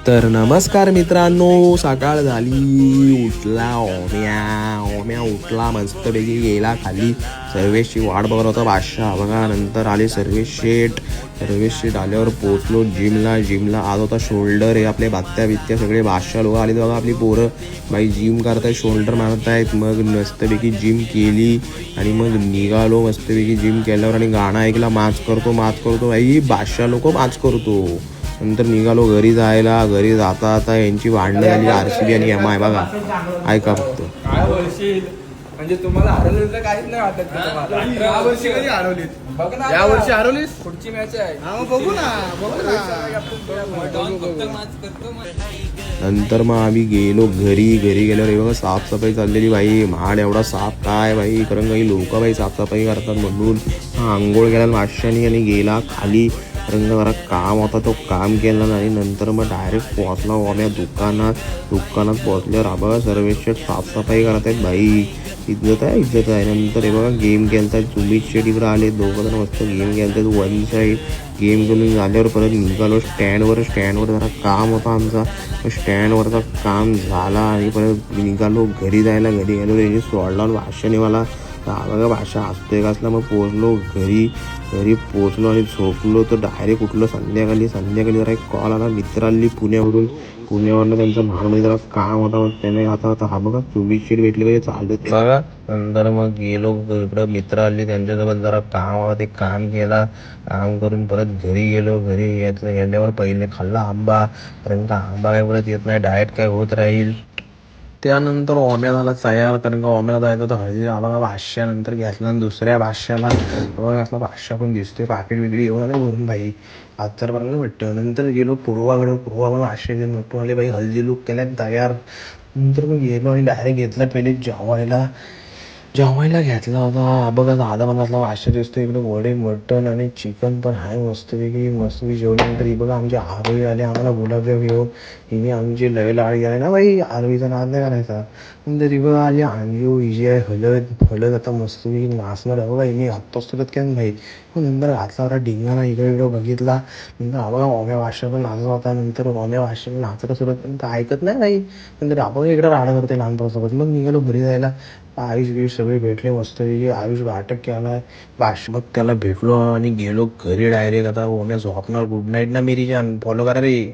तर नमस्कार मित्रांनो, सकाळ झाली. उठला ओम्या उठला, मस्तपैकी गेला खाली. सर्वेशची वाट बघत होता बादशाह बघा. नंतर आले सर्वेश शेठ आल्यावर पोचलो जिमला. आज होता शोल्डर. हे आपले बित्त्या सगळे बादशाह लोक आले बघा. आपली पोरं बाई जिम करतायत, शोल्डर मारतायत. मग मस्तपैकी जिम केली आणि मग निघालो. मस्तपैकी जिम केल्यावर आणि गाणं ऐकला, माच करतो बाई. बादशाह लोक माच करतो. नंतर निघालो घरी जायला. घरी जाता यांची भांडणं झाली RCB आणि MI बघा. ऐका फक्त. काय बोलशील म्हणजे तुम्हाला हरवलं तर काहीच नाही वाटत का तुम्हाला? या वर्षी कधी हरवलीत? बघ ना, या वर्षी हरवलीस? पुढची मॅच आहे. हा मग बघू ना. नंतर मग आम्ही गेलो घरी गेल्यावर हे बघा साफसफाई चाललेली बाई. महाड एवढा साफ काय बाई, कारण काही लोक बाई साफसफाई करतात म्हणून. आंघोळ केला माशानी आणि गेला खाली. कारण जरा काम होता, तो काम केला नाही. नंतर मग डायरेक्ट पोहोचला ओम्या दुकानात पोहोचल्यावर बघा सर्वेश साफसफाई करत आहेत बाई. इज्जत आहे. नंतर हे बघा गेम खेळतायत. सुमित शेट इकडे आले, दोघं जण मस्त गेम खेळतात. वन साईड गेम खेळून झाल्यावर परत निघालो स्टँडवर जरा काम होता आमचा. स्टँडवरचा काम झाला आणि परत निघालो घरी जायला. घरी गेलो त्यांनी सोडला भाषाने मला. बघा भाषा असतोय कसला. मग पोचलो घरी पोचलो आणि झोपलो. तर डायरेक्ट उठलो संध्याकाळी जरा एक कॉल आला मित्रांनी पुण्यावरनं त्यांचा महामध्ये जरा काम होता. त्याने आता हा बघा सुमित शेट भेटले पाहिजे चालत बघा. नंतर मग गेलो इकडं मित्र आले, त्यांच्यासोबत जरा काम होतं, ते काम केला. काम करून परत घरी गेलो. घरी गेल्यावर पहिले खाल्ला आंबा, कारण का आंबा काय परत येत नाही, डाएट काय होत राहील. त्यानंतर ओम्या झाला तयार, कारण का ओम्याला जायचं होतं हळदी. आला भाष्या नंतर घेतला आणि दुसऱ्या भाष्याला असला भाष्या पण दिसतोय. पाकिट बिकडी एवढं नाही भरून भाई तर बघायला भेटतं. नंतर गेलो पूर्वा भाष्य घेऊन आले बाई. हळदी लुक केल्यात तयार. नंतर मग गेलो आणि डायरेक्ट घेतला पहिले जेवायला घेतला होता बघा. दादा पण असला भाष्य दिसतो. इकडे वडे मटण आणि चिकन पण आहे मस्तपैकी जेवल्यानंतर ही बघा आमची आरोही आले आम्हाला गुलाबजाम घेऊन. हिने आमची लय लाड गेला ना बाई. आरोहीचा नाद नाही करायचा. नंतर ही बघा आली अंजू हिजी आहे हळद आता मस्तपैकी नाचणार आहे बघा. हिने हात काय भाई. नंतर घातला होता ढिंगाणा इकडे बघितला. नंतर हा बघा ओम्या भाष्य पण नाचत होता. नंतर ओम्या भाष्य पण नाचत सुरुवात पण ऐकत नाही काही. नंतर आपण इकडे राडा करते लहानपणासोबत. मग निघालो घरी जायला. आयुष सगळे भेटले मस्तपैकी. आयुष अटक केला भाष्य. मग त्याला भेटलो आणि गेलो घरी डायरेक्ट. आता ओम्या झोपणार. गुड नाईट ना मेरी जान. फॉलो करा रे.